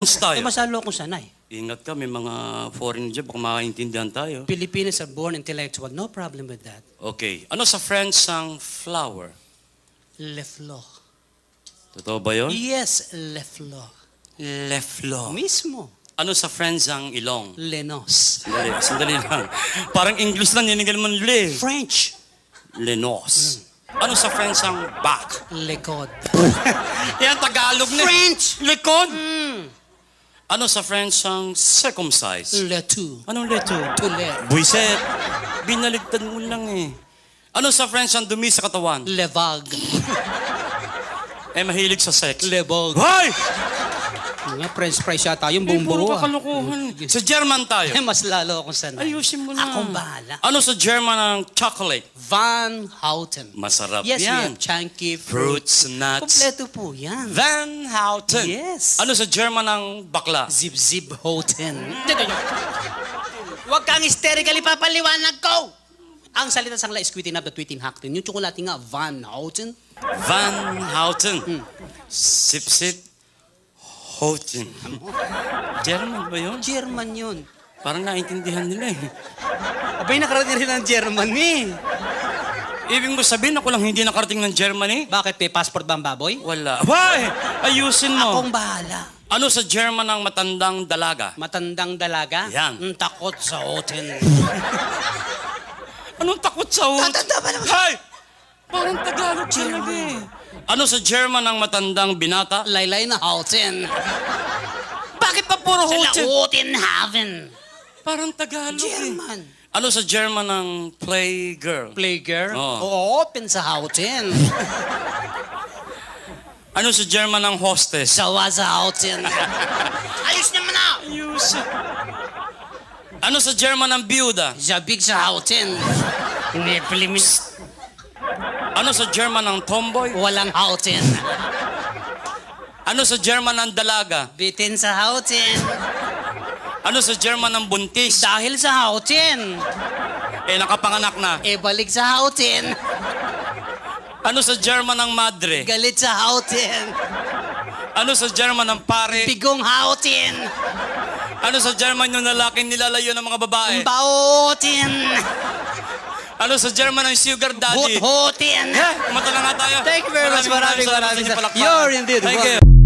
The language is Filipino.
tayo. Masalo akong sanay. Ingat ka, may mga foreign dyan, baka makaintindihan tayo. Filipinos are born intellectual. No problem with that. Okay. Ano sa French ang flower? Le fleur. Totoo ba yun? Yes, le fleur. Le fleur. Mismo. Ano sa French ang ilong? Le nos. Sandali lang. Parang English lang, ninigal man le. French. Le nos. Ano sa French ang back? Le code. Yan, Tagalog na. French. Likod. Ano sa French ang circumcise? Le tout. Anong leto? To le. Buiset. Binaligtad mo lang eh. Ano sa French ang dumi sa katawan? Le vague. Eh, mahilig sa sex. Le vogue. Hoy! Nga, French fries yata yung Puro bumburo. ka kalukuhan. Sa German tayo. Mas lalo akong sanay. Ayusin mo na. Akong bahala. Ano sa German ang chocolate? Van Houten. Masarap Yes, we yan. have chunky Fruits, nuts. Kompleto po yan. Van Houten. Yes. Ano sa German ang bakla? Zip-zip Houten. Huwag kang hysterically papaliwanag ko! Ang salita sang la is quitting up the tweeting hackten. Yung tsokolate nga, Van Houten. Van Houten. Sip-sip. Houten. German ba yun? German yun. Parang naintindihan nila eh. Abay, nakarating rin ng German eh. Ibig mo sabihin ako lang hindi nakarating ng Germany? Bakit, may passport ba ang baboy? Wala. Why? Ayusin mo. Akong bahala. Ano sa German ang matandang dalaga? Matandang dalaga? Yan. Takot sa Houten. Anong takot sa hotel? Tatanda ba naman? Hay! Parang Tagalog talaga eh. Ano sa German ang matandang binata? Laylay na Houten. Bakit pa puro hotel? Houten Haven. Parang Tagalog eh. German. Ano sa German ang playgirl? Playgirl? Oo. Open sa Houten. Ano sa German ang hostess? Sawa sa Houten. Ayos naman na! Ayus. Ano sa German ang byuda? Zabig sa Houten. Hindi, Pilimis. Ano sa German ang tomboy? Walang Houten. Ano sa German ang dalaga? Bitin sa Houten. Ano sa German ang buntis? Dahil sa Houten. Eh, nakapanganak na. E balik sa Houten. Ano sa German ang madre? Galit sa Houten. Ano sa German ang pare? Bigong Houten. Ano sa German yung lalaki nilalayo ng mga babae? Bautin. Ano sa German ang sugar daddy? Hut-hutin. Kumanta na nga tayo. Thank you very much. Maraming salamat sa inyong salamat. palakpakan. You're indeed Thank welcome. you.